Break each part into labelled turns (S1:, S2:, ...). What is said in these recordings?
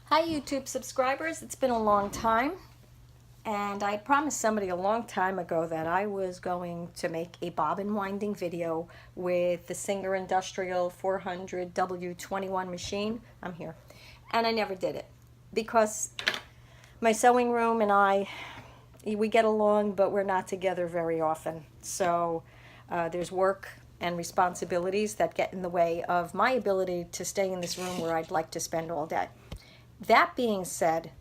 S1: Hi YouTube subscribers, it's been a long time and I promised somebody a long time ago that I was going to make a bobbin winding video with the Singer Industrial 400 W21 machine. I'm here. And I never did it because my sewing room and we get along, but we're not together very often. So there's work and responsibilities that get in the way of my ability to stay in this room where I'd like to spend all day. That being said,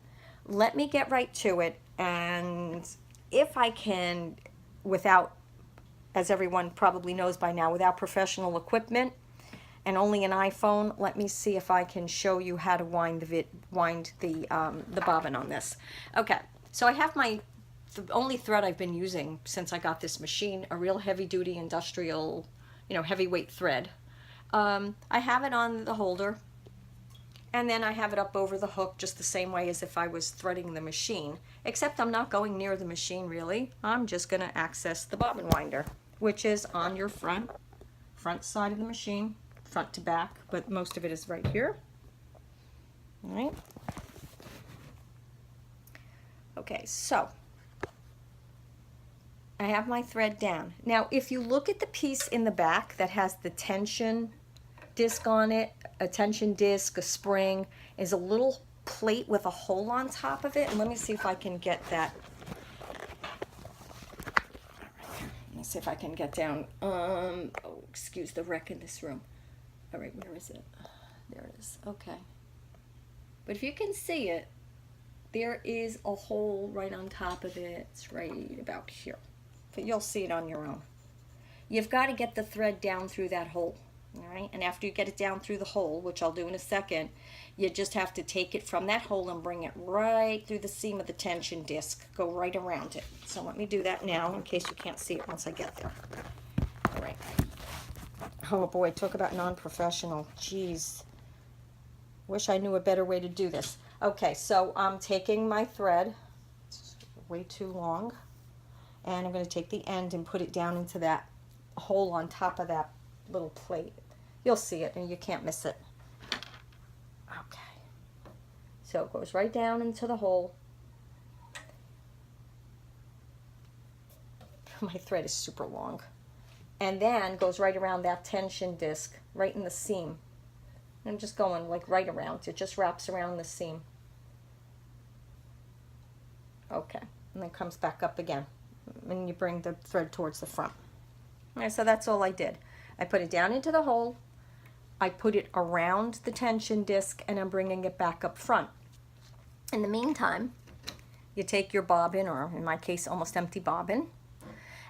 S1: let me get right to it, and if I can, without, as everyone probably knows by now, without professional equipment and only an iPhone, let me see if I can show you how to wind the bobbin on this. Okay, so I have the only thread I've been using since I got this machine, a real heavy-duty industrial, heavyweight thread. I have it on the holder. And then I have it up over the hook just the same way as if I was threading the machine, except I'm not going near the machine really. I'm just going to access the bobbin winder, which is on your front side of the machine, front to back, but most of it is right here. All right. Okay, so I have my thread down. Now, if you look at the piece in the back that has the tension disc on it, a tension disc, a spring, is a little plate with a hole on top of it. And let me see if I can get that. Let me see if I can get down. Oh, excuse the wreck in this room. All right, where is it? There it is. Okay. But if you can see it, there is a hole right on top of it. It's right about here. But you'll see it on your own. You've got to get the thread down through that hole. All right, and after you get it down through the hole, which I'll do in a second, you just have to take it from that hole and bring it right through the seam of the tension disc. Go right around it. So let me do that now in case you can't see it once I get there. All right. Oh boy, talk about non-professional. Jeez. Wish I knew a better way to do this. Okay, so I'm taking my thread. It's way too long. And I'm going to take the end and put it down into that hole on top of that little plate. You'll see it and you can't miss it. Okay. So it goes right down into the hole. My thread is super long. And then goes right around that tension disc, right in the seam. I'm just going like right around. It just wraps around the seam. Okay. And then comes back up again. And you bring the thread towards the front. All right, so that's all I did. I put it down into the hole, I put it around the tension disc, and I'm bringing it back up front. In the meantime, you take your bobbin, or in my case, almost empty bobbin,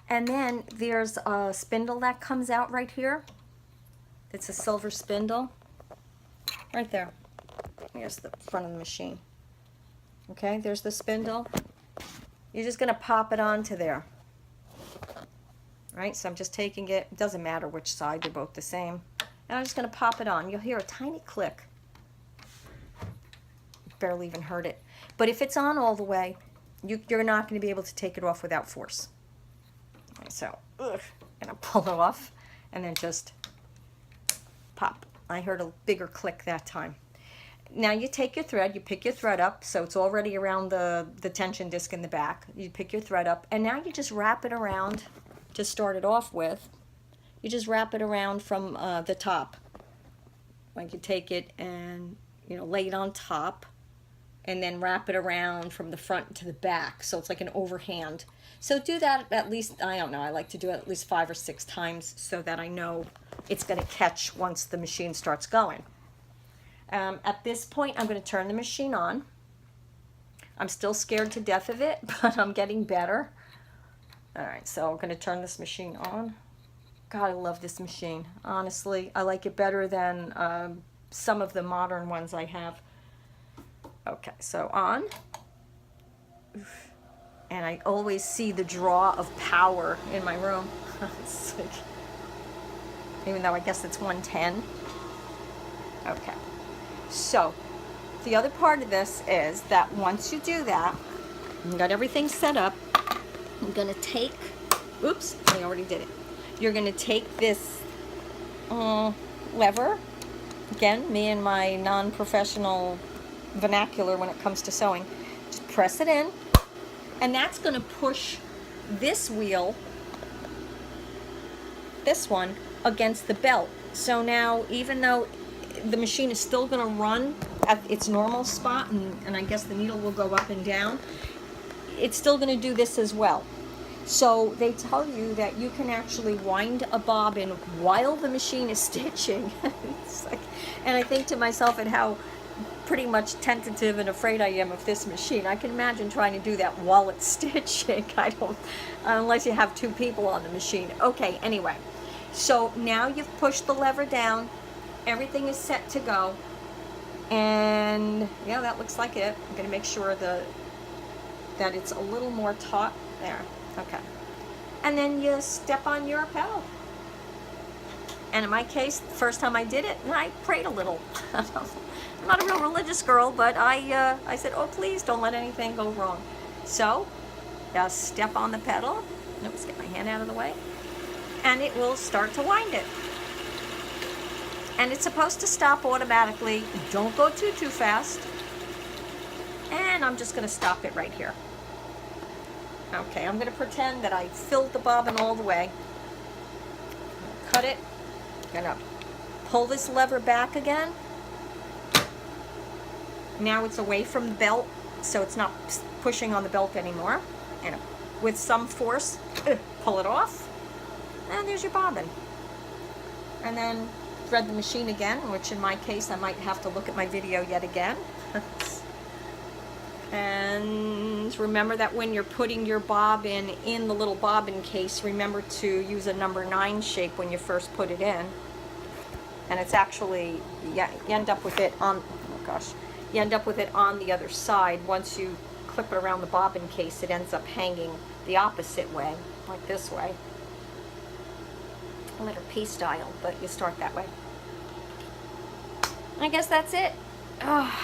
S1: and then there's a spindle that comes out right here. It's a silver spindle, right there. Here's the front of the machine. Okay, there's the spindle. You're just going to pop it onto there. Right, so I'm just taking it. It doesn't matter which side, they're both the same. And I'm just going to pop it on. You'll hear a tiny click. Barely even heard it. But if it's on all the way, you're not going to be able to take it off without force. Right, so, I'm going to pull it off and then just pop. I heard a bigger click that time. Now you take your thread, you pick your thread up, so it's already around the tension disc in the back. You pick your thread up, and now you just wrap it around. To start it off with, you just wrap it around from the top. Like you take it and lay it on top, and then wrap it around from the front to the back, so it's like an overhand. So do that at least, I don't know, I like to do it at least 5 or 6 times so that I know it's going to catch once the machine starts going. At this point, I'm going to turn the machine on. I'm still scared to death of it, but I'm getting better. All right, so I'm going to turn this machine on. God, I love this machine. Honestly, I like it better than some of the modern ones I have. Okay, so on. Oof. And I always see the draw of power in my room. Like, even though I guess it's 110. Okay, so the other part of this is that once you do that, you got everything set up, I'm going to take, oops, I already did it. You're going to take this lever. Again, me and my non-professional vernacular when it comes to sewing. Just press it in, and that's going to push this wheel, this one, against the belt. So now, even though the machine is still going to run at its normal spot, and I guess the needle will go up and down, it's still going to do this as well. So they tell you that you can actually wind a bobbin while the machine is stitching. It's like, and I think to myself at how pretty much tentative and afraid I am of this machine. I can imagine trying to do that while it's stitching. I don't, unless you have two people on the machine. Okay, anyway. So now you've pushed the lever down. Everything is set to go. And yeah, that looks like it. I'm going to make sure that it's a little more taut. There. Okay. And then you step on your pedal. And in my case, the first time I did it, I prayed a little. I'm not a real religious girl, but I said, oh, please don't let anything go wrong. So, just step on the pedal. Oops, get my hand out of the way. And it will start to wind it. And it's supposed to stop automatically. Don't go too fast. And I'm just going to stop it right here. Okay, I'm going to pretend that I filled the bobbin all the way. Cut it. I'm going to pull this lever back again. Now it's away from the belt, so it's not pushing on the belt anymore. And with some force, pull it off. And there's your bobbin. And then thread the machine again, which in my case I might have to look at my video yet again. And remember that when you're putting your bobbin in the little bobbin case, remember to use a number 9 shape when you first put it in. And it's actually, yeah, you end up with it on, oh gosh, you end up with it on the other side. Once you clip it around the bobbin case, it ends up hanging the opposite way, like this way. Letter P style, but you start that way. I guess that's it. Oh,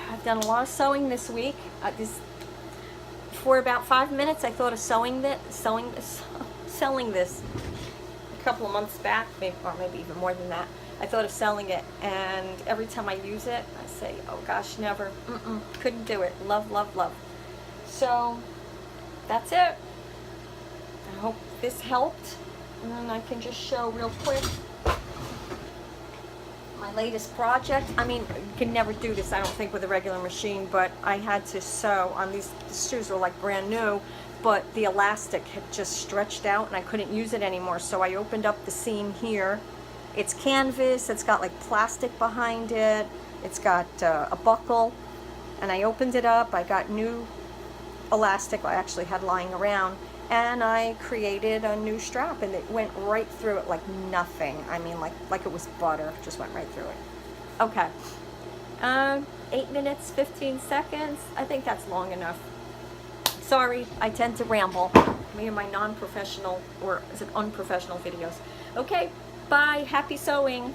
S1: I've done a lot of sewing this week. For about 5 minutes, I thought of selling this a couple of months back, maybe, or maybe even more than that. I thought of selling it, and every time I use it, I say, oh gosh, never. Couldn't do it. Love, love, love. So, that's it. I hope this helped. And then I can just show real quick my latest project. I mean, you can never do this, I don't think, with a regular machine, but I had to sew on these. The shoes were like brand new, but the elastic had just stretched out and I couldn't use it anymore. So I opened up the seam here. It's canvas, it's got like plastic behind it, it's got a buckle, and I opened it up. I got new elastic I actually had lying around, and I created a new strap, and it went right through it like nothing. I mean, like it was butter, just went right through it. Okay, 8 minutes, 15 seconds. I think that's long enough. Sorry, I tend to ramble. Me and my non-professional, or is it unprofessional videos. Okay, bye, happy sewing.